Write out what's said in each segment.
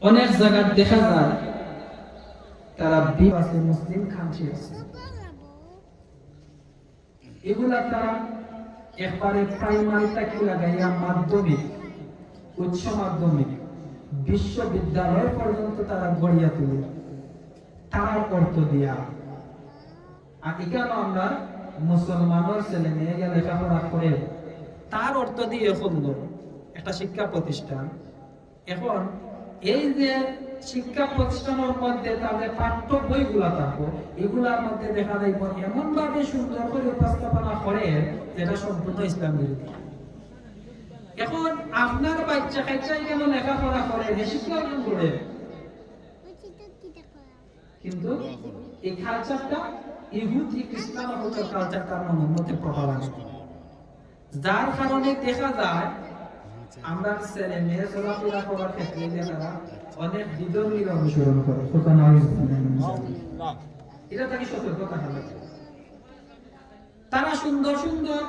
অনেক জায়গায় দেখা যায় তারা বিবাসে মুসলিম কান্ট্রি আছে, এগুলা তারা একবারে প্রাইমারি থেকে লাগাইয়া মাধ্যমিক, উচ্চ মাধ্যমিক, বিশ্ববিদ্যালয় পর্যন্ত তারা গড়িয়া তুলে তার অর্থ দিয়া। আর এখানে আমরা মুসলমানের ছেলে মেয়েরা লেখাপড়া করে তার অর্থ দিয়ে সুন্দর একটা শিক্ষা প্রতিষ্ঠান। এখন এই যে শিক্ষা প্রতিষ্ঠানের মধ্যে তাদের পাঠ্য বইগুলা থাকবো, এগুলার মধ্যে দেখা যাইব এমন ভাবে সুন্দর করে উপস্থাপনা করে যেটা সম্পূর্ণ ইসলাম বিরোধী। এখন আপনার বাচ্চা কাচ্চাই কেন লেখাপড়া করে, শিক্ষা অর্জন করে, কিন্তু এই কালচারটা ইহুদি খ্রিস্টান কালচার তার মনের মধ্যে প্রভাব আছে, যার কারণে দেখা যায় আমরা ছেলে মেয়ে চলাফেরা করার ক্ষেত্রে তারা অনেক বিধর্মীর অনুসরণ করে। এটা তাকে সতর্ক থাকা লাগে। তারা সুন্দর সুন্দর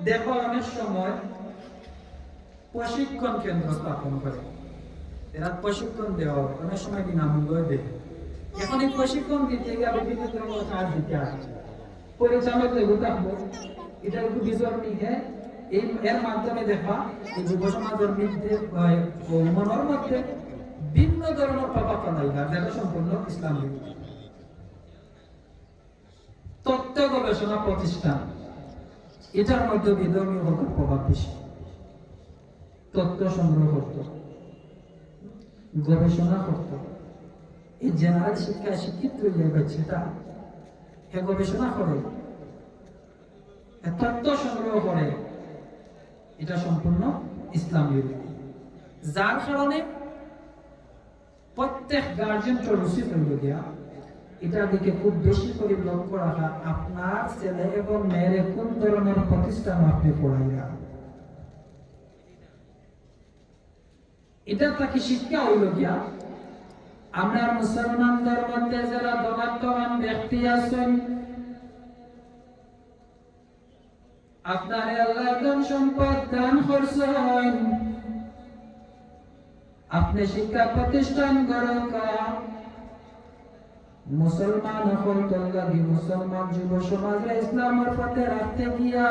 দেখো অনেক সময় প্রশিক্ষণ কেন্দ্র স্থাপন করে, এরা প্রশিক্ষণ দেওয়া অনেক সময় বিনামূল্যে দেয়। এখন এই প্রশিক্ষণ দিতে গিয়ে বিভিন্ন ধরনের কাজ দিতে আসছে, পরিচালক লেবু থাকবো, এটা একটু বিধর্মী এর মাধ্যমে দেখা এই যুব সমাজের মনের মধ্যে ভিন্ন ধরনের প্রভাব ফেলাই যেটা সম্পূর্ণ ইসলাম বিরোধী। তথ্য গবেষণা প্রতিষ্ঠান, এটার মধ্যে বিধর্মীয় প্রভাব বেশি। তথ্য সংগ্রহ করত, গবেষণা করত, এই জেনারেল শিক্ষায় শিক্ষিত হয়ে গেছে, হে গবেষণা করে, তথ্য সংগ্রহ করে, এটা সম্পূর্ণ ইসলাম বিরোধী। যার কারণে প্রত্যেক গার্জিয়ান উচিত হইল গিয়া এটার দিকে খুব বেশি করে লক্ষ্য রাখা, আপনার ছেলে এবং মেয়ের কোন ধরনের প্রতিষ্ঠান আপনি পড়াইয়া, এটা তাকে শিক্ষা হইল গিয়া। আমরা মুসলমানদের মধ্যে যারা ধনাত্মবান ব্যক্তি আছেন, আপনার আল্লাহ ধন সম্পদ দান করছেন, আপনি শিক্ষা প্রতিষ্ঠান গড়কা মুসলমান হল তল্লাগি মুসলমান যুব সমাজে ইসলামের পথে রাখতে গিয়া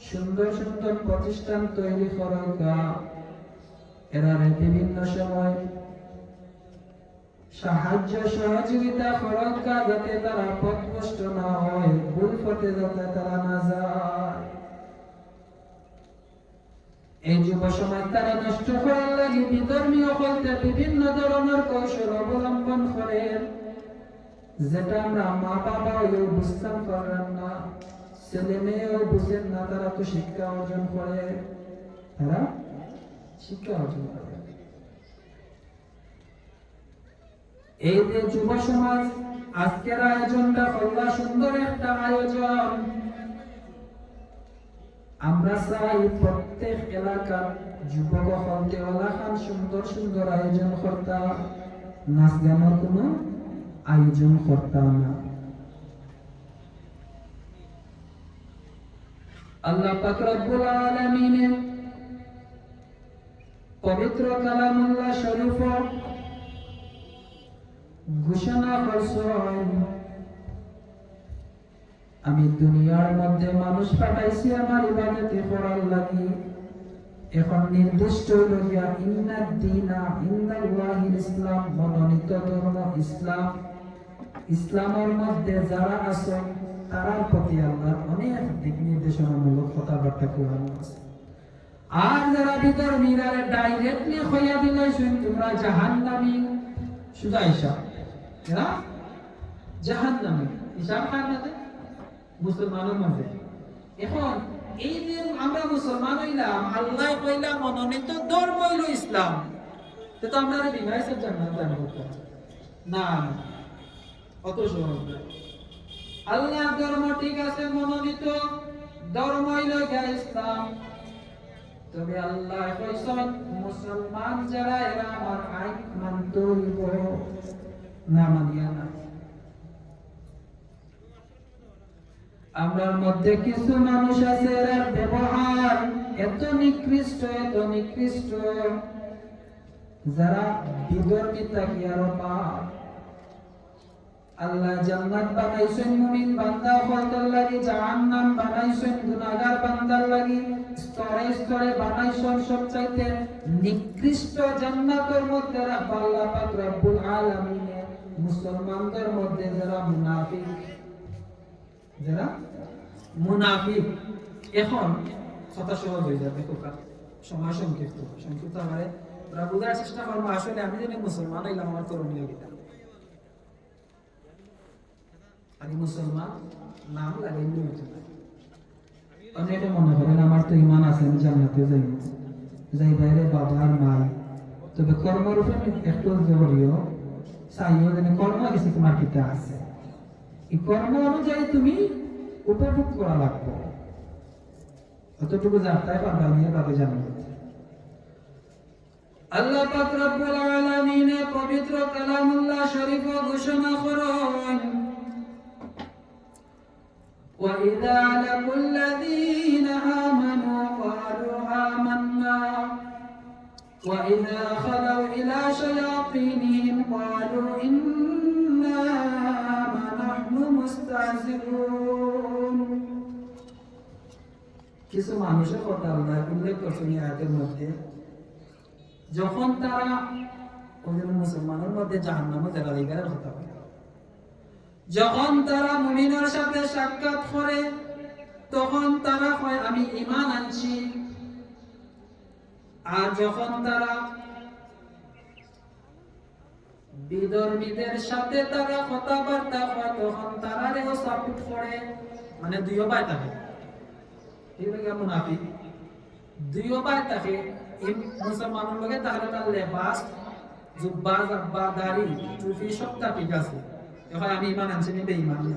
সুন্দর সুন্দর প্রতিষ্ঠান তৈরি করকা, এরা বিভিন্ন সময় সাহায্য সহযোগিতা করকা, যাতে তারা পথভ্রষ্ট না হয়, ভুল পথে যাতে তারা না যায়। এই যুব সমাজ তারা নষ্ট করার লাগে বিধর্মীয় বলতে বিভিন্ন ধরনের কৌশল অবলম্বন করে, যেটা আমরা মা বাবা বুঝতাম পারেন না, ছেলে মেয়েও বুঝেন না, তারা তো শিক্ষা অর্জন করে, তারা শিক্ষা অর্জন করে। এই যে যুব সমাজ আজকের আয়োজনটা করলা, সুন্দর একটা আয়োজন। আমরা চাই প্রত্যেক এলাকার যুবক হলতে এলাকার সুন্দর সুন্দর আয়োজন করতাম, নাচ গানের কোনো আয়োজন করতাম না। আল্লাহ পাক রব্বুল আলামিনের পবিত্র কালামুল্লাহ শরীফ ঘোষণা করছেন, আমি দুনিয়ার মধ্যে মানুষ পাঠাইছি আমার ইবাদতে করার লাগি। এখন নির্দিষ্ট হইল গিয়া ইন্নাদ দীনা ইনদাল্লাহিল ইসলাম, মনোনীত ধর্ম ইসলাম। ইসলামের মধ্যে যারা আছে তার প্রতি আল্লাহ অনেক দিক নির্দেশনামূলক কথাবার্তা কোরআন আছে। আর যারা বিধর্মীরা ডাইরেক্টলি হইয়া দিলে তোমরা জাহান্নামী, সুজা হিসাব, এরা জাহান্নামী হিসাব কার মধ্যে? মুসলমানের মধ্যে। এখন এই যে আমরা মুসলমান হইলাম, আল্লাহ কইলাম মনোনীত ধর্ম হইল ইসলাম, তো আমরা বিবাহের জান্নাত দান করতাম না, অত সহজ না। আল্লাহ ধর্ম ঠিক আছে, মনোনীত ধর্ম হইল ইসলাম, তবে আল্লাহ কইছেন মুসলমান যারা এরা আমার আইন মানতে হইব, না মানিয়া না। আমরার মধ্যে কিছু মানুষ আছে এর ব্যবহার এত নিকৃষ্ট, যারা বিধর্মী তাকিয়ার পাপ। আল্লাহ জান্নাত বানাইছেন মুমিন বান্দা হওয়ার লাগি, জাহান্নাম বানাইছেন গুনাহগার বান্দার লাগি। স্তরে স্তরে বানাইছেন সবচাইতে নিকৃষ্ট জান্নাতের মধ্যে আল্লাহ পাক রব্বুল আলামিন মুসলমানদের মধ্যে যারা মুনাফিক। এখন কথা সহজ হয়ে যাবে, সময় সংক্ষিপ্ত আমারে ওরা বোঝার চেষ্টা করবো। আসলে আমি যদি মুসলমান হইলাম আমার করণীয় কিনা, আমি মুসলমান নাম লাগাই অনেকে মনে করেন আমার তো ইমান আছে, আমি জান্নাতে যাই বাইরে বাবা আর মাই। তবে কর্মরূপে একটু জরুরিও চাইও যেন কর্ম কিছু তোমার কিতা আছে, এই কর্ম অনুযায়ী তুমি উপভোগ করা লাগবে। অতটুকু জানতে পারবা নিয়ে পাবে জান্নাত। আল্লাহ পাক রব্বুল আলামিন পবিত্র কালামুল্লাহ শরীফ ঘোষণা করেন, وَإِذَا لَقُوا الَّذِينَ آمَنُوا قَالُوا آمَنَّا وَإِذَا خَلَوْا إِلَى شَيَاطِينِهِمْ قَالُوا إِنَّا نَحْنُ مُسْتَهْزِئُونَ। কিছু মানুষের কথা আল্লাহ উল্লেখ করছেন এই আয়াতের মধ্যে, যখন তারা ওদের মুসলমানের মধ্যে জাহান্নামে যারা লিগারের কথা বলে, যখন তারা মুমিনের সাথে সাক্ষাৎ করে তখন তারা কয় আমি ঈমান আনছি। আর যখন তারা বিধর্মীদের সাথে তারা কথাবার্তা হয় তখন তারাও সাপোর্ট করে। মানে দুইও পায় থাকে, এগুলো মুনাফিক দুইও পায় থাকে। এই মুসলমানের লগে তাহলে তার লেবাস জুব্বা জাব্বা দাড়ি টুপি সবটা ঠিক আছে, এখন আমি ঈমান আনছি না বেঈমান না।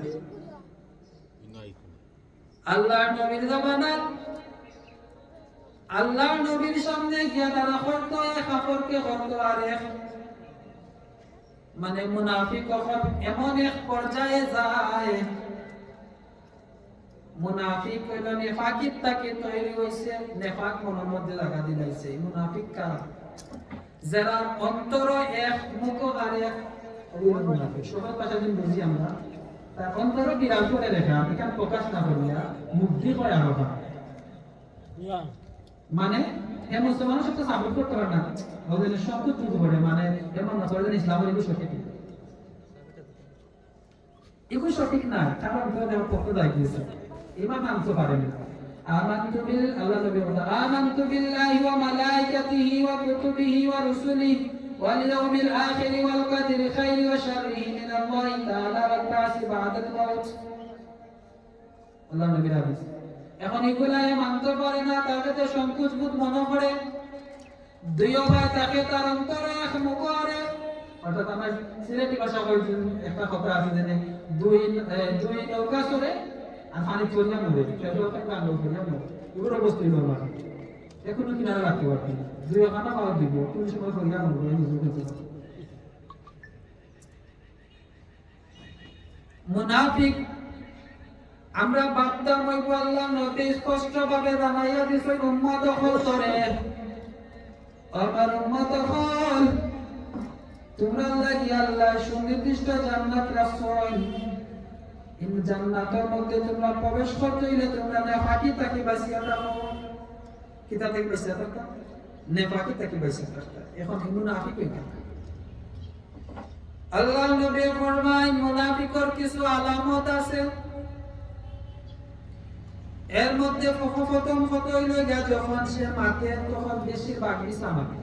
আল্লাহর নবীর জামানাত আল্লাহর নবীর সামনে গিয়া তারা করত এক কাপড়কে করত আর এক, মানে মুনাফিক কখন এমন এক পর্যায়ে যায়, মুনাফিক হইল নেফাকিত তাকে তৈরি হইছে, নেফাক মনের মধ্যে লাগা দিলাইছে। মুনাফিক কারা? যারা অন্তর এক মুখ আর এক, মুনাফিক সবার ভাষা দিন বুঝি আমরা, তার অন্তর বিরাজ করে রেখা এখানে প্রকাশ না করিয়া মুক্তি হয় আরো। মানে হে মুসলমানের সাথে সাপোর্ট করতে পারে না, ওদের সব কিছু করে, মানে এমন না করে ইসলামের এগুলো সঠিক, এগুলো সঠিক না, কারণ পক্ষ দায়িত্ব ইমান আনতে পারেন না। আমানতু বিল আল্লাহ নবী বলেন আমানতু বিল্লাহি ওয়া মালাইকাতিহি ওয়া কুতুবিহি ওয়া রুসুলিহি ওয়াল ইয়াউমিল আখির ওয়াল কদরি খাইরি ওয়া শাররিহি মিনাল্লাহি তাআলা ওয়াল বা'সি বা'দাল মাউত। আল্লাহ নবীর হাদিস। এখন এগুলাই মানতে পারে না, তাকে তো সংকোচ বোধ মনে করে, দুইও ভাই তাকে তার অন্তরে এক মুখ করে। অর্থাৎ আমার সিলেটি ভাষা বলছি একটা কথা আছে যে দুই নৌকা চলে আর পানি চলিয়া মরে, এগুলো বস্তু নর্মাল, এখনো কিনারে রাখতে পারছি দুই খানা পাওয়া দিব, কোন সময় করিয়া মরবে মুনাফিক। আমরা বাপদার মইবু আল্লাহ নবী স্পষ্ট ভাবে জানাইয়া দিছে উম্মত দখল করে, আমার উম্মত দখল তোমরা লাগি আল্লাহ সুনির্দিষ্ট জান্নাত রাখছেন। এই জান্নাতের মধ্যে তোমরা প্রবেশ করতে হইলে তোমরা নেফাকি থেকে বাঁচিয়া থাকো। কিতা থেকে বাঁচিয়া থাকো? নেফাকি থেকে বাঁচিয়া থাকো। এখন মুনাফিক হইতা আল্লাহ নবী ফরমায় মুনাফিকর কিছু আলামত আছে, এর মধ্যে প্রথম কত হইল যখন সে মাকে তখন বেশিরভাগ মিথ্যা মাকে,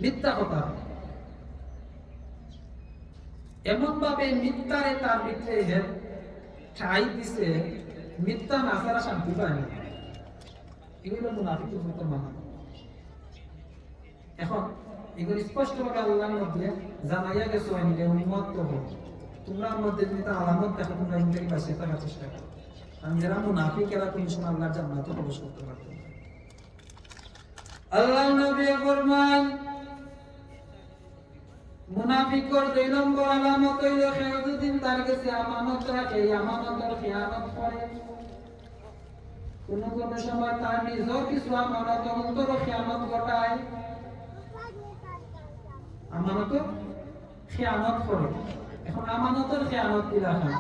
মিথ্যা কথা এমন ভাবে মিথ্যারে তার ভিতরে ঠাই দিছে, মিথ্যা না ছাড়া শান্তি পায় না। এগুলো মুনাফিকের মতো মানা। এখন এগুলো স্পষ্ট ভাবে আল্লাহর মধ্যে জানাইয়া গেছে উম্মত হোক, তোমরা মধ্যে যদি তার আলামত দেখো তোমরা এখান থেকে বাঁচিয়ে থাকার চেষ্টা করো। কারণ যারা মুনাফিক এরা কোন সময় আল্লাহর জান্নাতে প্রবেশ করতে পারবে না। আল্লাহ নবী ফরমান মুনাফিকর দুই নম্বর আলামত হইল যতদিন তার কাছে আমানত রাখে, আমানতের খেয়ানত করে। কোন সময় তার নিজের কিছু আমানত অন্তর খেয়ানত ঘটায়। আমানত খেয়ানত করে। এখন আমানতের খেয়ানত কি রাখা?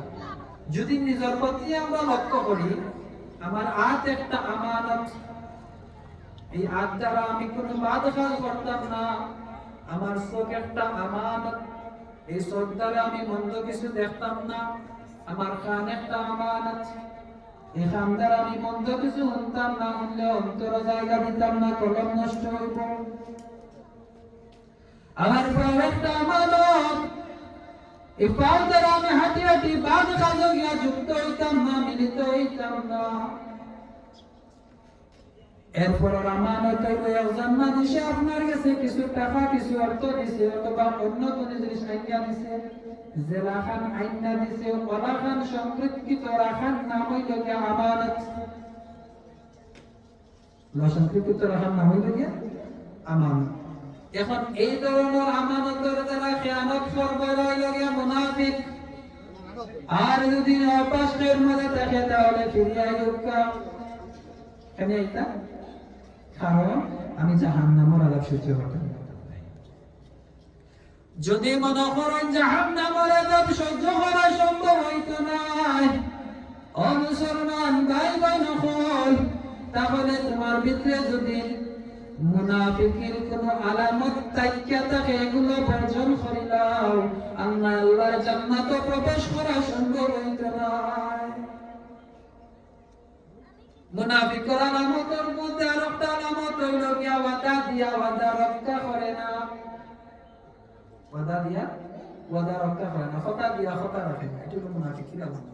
যদি নিজের প্রতি আমরা লক্ষ্য করি, আমার হাত একটা আমানত, এই হাত দ্বারা আমি কোনো বাদ কাজ করতাম না। আমার চোখ একটা আমানত, এই চোখ দ্বারা আমি মন্দ কিছু দেখতাম না। আমার কান একটা আমানত, এই কান দ্বারা আমি মন্দ কিছু শুনতাম না, শুনলে অন্তর জায়গা দিতাম না, কলম নষ্ট হইব। আমার পাও একটা আমানত, এই পাও দ্বারা আমি হাঁটি হাঁটি বাদ কাজে গিয়া যুক্ত হইতাম না, মিলিত হইতাম না। এরপর আমানত হইল একজন মানুষে আপনার কাছে কিছু টাকা কিছু অর্থ দিছে, অথবা অন্য কোনো জিনিস আইনা দিছে, যে রাখান আইনা দিছে ওরাখান সংরক্ষিত রাখান নাম হইল গিয়া আমানত। সংরক্ষিত রাখান নাম হইল গিয়া আমানত। এখন এই ধরনের আমানতের যারা খেয়ানত করবে হইল গিয়া মুনাফিক। আর যদি অপাশের মধ্যে থাকে তাহলে ফিরিয়া ইউকা কেন এটা? কারণ আমি জাহান্নামের আযাব সহ্য করতে পারি। যদি মনে করেন জাহান্নামের আযাব সহ্য করা সম্ভব হইতো না, ও মুসলমান ভাই বোন সকল, তাহলে তোমার ভিতরে যদি মুনাফিকের কোনো আলামত তাইক্কা থাকে, এগুলো বর্জন করিলাও, আল্লাহর জান্নাতে প্রবেশ করা সম্ভব হইতো না। মুনাফিকের আলামতের মধ্যে আরেকটা আলামত হইল গিয়া ওয়াদা দিয়া ওয়াদা রক্ষা করে না। ওয়াদা দিয়া ওয়াদা রক্ষা করে না, কথা দিয়া কথা রাখে না, এটা হলো মুনাফিকের আলামত।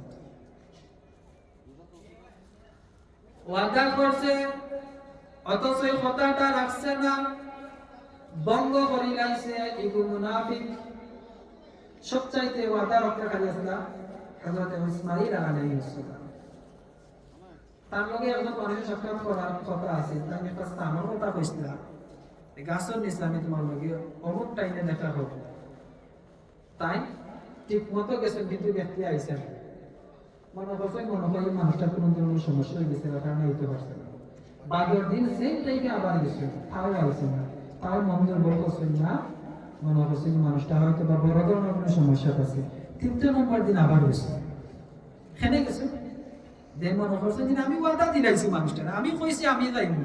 ওয়াদা করছে অথচ এই কথাটা রাখছে না, ভঙ্গ করি লাইছে, এগুলো মুনাফিক। সবচাইতে ওয়াদা রক্ষাকারী আছে না হযরত ইসমাঈল আলাইহিস সালাম। তার লগে একজন মানুষের সাক্ষাৎ করার কথা আছে, তার একটা স্থানের কথা কইছিল, গাছের নিচে আমি তোমার লগে অমুক টাইমে দেখা হবে। তাই ঠিক মতো গেছেন, কিন্তু ব্যক্তি আইসেন, মনে হয় মানুষটার কোনো ধরনের সমস্যা হয়ে গেছে, কারণে হইতে পারছে না। বাগের দিন সেম টাইমে আবার গেছে, তাও আইসেন না, তাও মন দুর্বল করছেন না, মনে করছেন মানুষটা হয়তো বা বড় ধরনের কোনো সমস্যা আছে। ৩টা নম্বর দিন আবার গেছে, এখানে গেছে, মনে করছেন যে আমি ওয়াদা দিলাইছি মানুষটা, আমি কইছি আমি যাইব,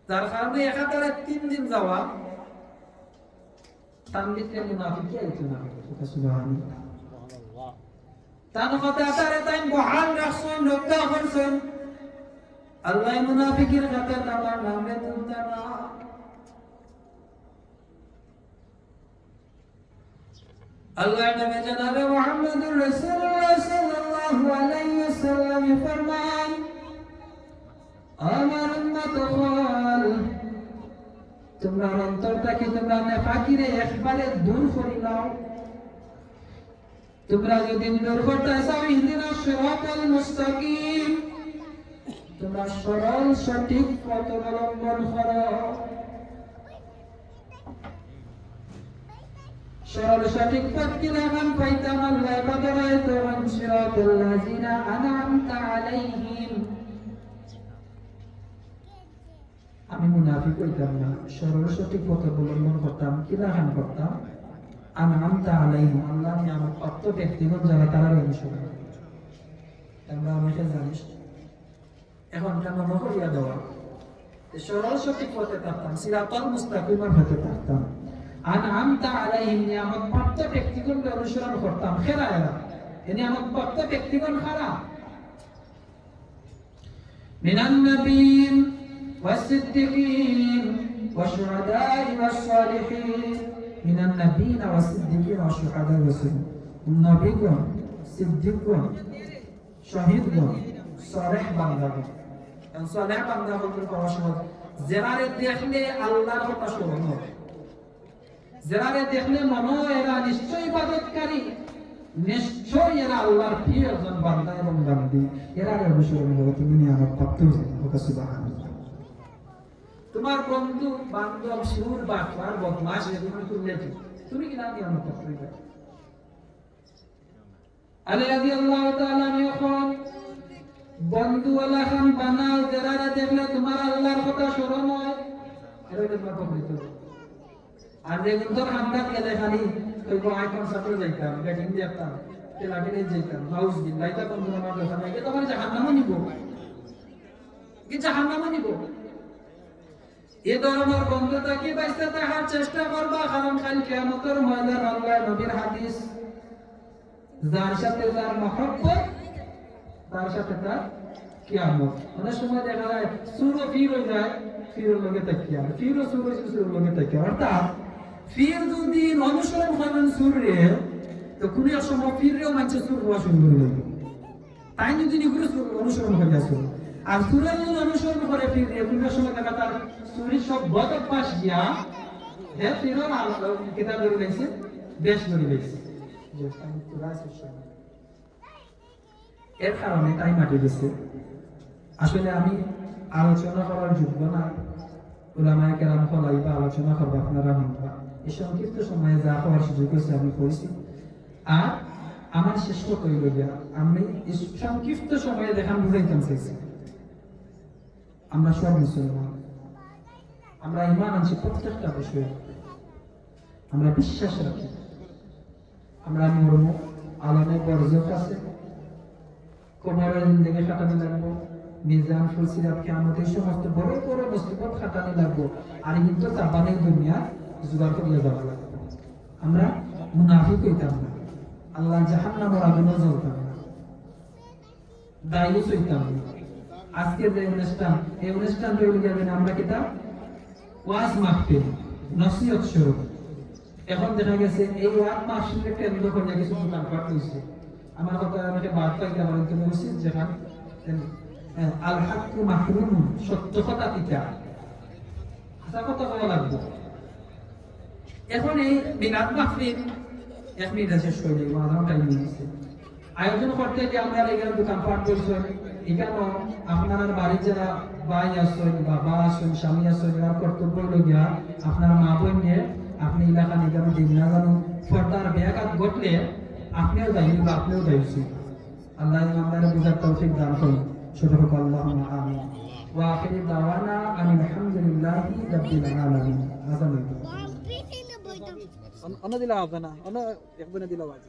যার কারণে একাধারে ৩ দিন যাওয়া, তার ভিতরে মুনাফিকি আইতো না। সুবহানাল্লাহ। তার কথা তারে তাই বহাল রাখছেন, রক্ষা করছেন। আল্লাহ মুনাফিকের কথা তার নামে তুলতে না। আল্লাহর নবী জনাবে মুহাম্মদুর রাসূলুল্লাহ সাল্লাল্লাহু আলাইহি ওয়াসাল্লাম ফরমান, আমার উম্মত হল, তোমরা অন্তরটাকে তোমরা নেফাকিরে একবারে দূর করে নাও। তোমরা যদি দূর করতে চাও, ইহদিনাস সিরাতাল মুস্তাকিম, তোমরা সরল সঠিক পথ অবলম্বন করো। সরল সঠিক পথ কি লাগান পাইতাম? আল্লাহ বলে তোমরা সিরাতাল লাযিনা আনআমতা আলাইহিম, আমি মুনাফিক হইতাম না, সরল সঠিক পথ অবলম্বন করতাম। কি লাগান করতাম? আনআমতা আলাইহিম, আল্লাহ নিয়ামত প্রাপ্ত ব্যক্তিগণ যারা, তারা অনুসরণ। আমরা অনেকে জানিস এখন কেন নকরিয়া দেওয়া, সরল সঠিক পথে থাকতাম, সিরাতাল মুস্তাকিমের পথে থাকতাম। আনআমতা আলাইহিম, নিয়ামত প্রাপ্ত ব্যক্তিগণকে অনুসরণ করতাম। খেরা এরা এই নিয়ামত প্রাপ্ত ব্যক্তিগণ খারা, মিনান নবিয়্যিন ওয়াস-সিদ্দিকিন ওয়াশ-শুহাদা'i ওয়াস-সালিহিন। মিনান নবিয়্যিন ওয়াস-সিদ্দিকিন ওয়াশ-শুহাদা'i ওয়াস-সালিহিন, নবীগণ, সিদ্দিকগণ, শহীদগণ, সালেহ বান্দাগণ। সালেহ বান্দাগণের পাওয়া সহজ, যারারে দেখলে আল্লাহর কথা স্মরণ হয়, যারারে দেখলে মনে হয় এরা নিশ্চয়ই ইবাদতকারী, নিশ্চয়ই এরা আল্লাহর প্রিয় একজন বান্দা এবং বান্দি, এরারে অনুসরণ করে তুমি নিয়ামত প্রাপ্ত হয়েছে। সুবহানাল্লাহ। তোমার বন্ধু বান্ধব সুর বাটপার বদমাশ এগুলো তুললে তুমি কি না নিয়ামত প্রাপ্ত হইবে? আলী রাদিয়াল্লাহু তাআলা যখন বন্ধু ওয়ালা খান বানাও, যারা দেখলে তোমার আল্লাহর কথা স্মরণ হয়, এরা তোমার পবিত্র। আর যে গুন্তর হামদাত গেলে খালি ওই আইকন সাথে যাইতাম ব্যাটিং দিতাম খেলাটিতে যাইতাম হাউস দিন লাইতা কোন আমার কথা নাই কি তোমার জাহান্নামে নিব কি জাহান্নামে নিব এ ধরনের বন্ধুতা কি বাইসা থাকার চেষ্টা করবা কারণ কাল কিয়ামতের ময়দান আল্লাহ নবীর হাদিস যার সাথে যার মহব্বত তার সাথে তার কিয়ামত অনেক সময় দেখা যায় সুরো ফির হয়ে যায় ফিরের লগে তাকিয়া ফিরও সুরের লগে তাকিয়া অর্থাৎ ফির যদি অনুসরণ করেন সুরে তো কোন এক সময় ফিরেও মানছে সুর হওয়া শুরু করে দেবে তাই যদি নিগুলো অনুসরণ করে আসো আর সুরের যদি অনুসরণ করে ফিরে কোন এক সময় দেখা তার সুরি সব গত পাশ গিয়া হ্যাঁ ফিরও কিতাব ধরে লাইছে বেশ ধরে লাইছে এর কারণে টাইম আটে গেছে আসলে আমি আলোচনা করার যোগ্য না উলামায়ে কেরাম ফলাইবা আলোচনা করবো আপনারা শুনবা এই সংক্ষিপ্ত সময়ে যা হওয়ার সুযোগ হয়েছে আমি করেছি আর আমার শেষ কথা হইল গিয়া আমি এই সংক্ষিপ্ত সময়ে দেখান বুঝাইতাম চাইছি আমরা সব মুসলমান আমরা ঈমান আনছি প্রত্যেকটা বিষয়ে আমরা বিশ্বাস রাখি আমরা মরম আলমে বরজক আছে কোমরের জিন্দেগি কাটানো লাগবো মিজান ফুলসিরাত কিয়ামত এই সমস্ত বড় বড় মুসিবত কাটানো লাগবো আর কিন্তু চাপানের দুনিয়া জোগাড় করিয়া যাওয়া লাগবে আমরা মুনাফিক হইতাম না আল্লাহ জাহান্নামের আগুনে জ্বলতাম না দায়ুস হইতাম না আজকের যে অনুষ্ঠান এই অনুষ্ঠান তৈরি করবেন আমরা কিতাব ওয়াজ মাহফিল নসিহত স্বরূপ এখন দেখা গেছে এই ওয়াজ মাহফিলকে কেন্দ্র করে কিছু দোকানপাট হয়েছে আমার কথা আমাকে বাদ পাইতে পারেন তুমি উচিত যেখানে আল হাক্কু মাহরুম সত্য কথা পিতা হাসা কথা বলা লাগবে এখন এই মিলাদ মাহফিল 1 মিনিট শেষ করে দিব আধা টাইম নিয়েছে আয়োজন করতে গিয়ে আমরা এখানে দোকানপাট করছি এখানে আপনার বাড়ির যারা ভাই আসেন বাবা আসেন স্বামী আসেন এরা কর্তব্য লগিয়া আপনার মা বোন নিয়ে আপনি এলাকা নিগামে দিন না জানো ফর্দার ব্যাঘাত ঘটলে আপনিও দায়ী বা আপনিও দায়ী আল্লাহ আমাদের বুঝার তৌফিক দান করুন সুবহানাল্লাহ আল্লাহুম্মা আমিন ওয়া আখিরু দাওয়ানা আনিল হামদুলিল্লাহি রাব্বিল আলামিন আযান অন্য দিলা হবে না অন্য একবারে দিলা বাজে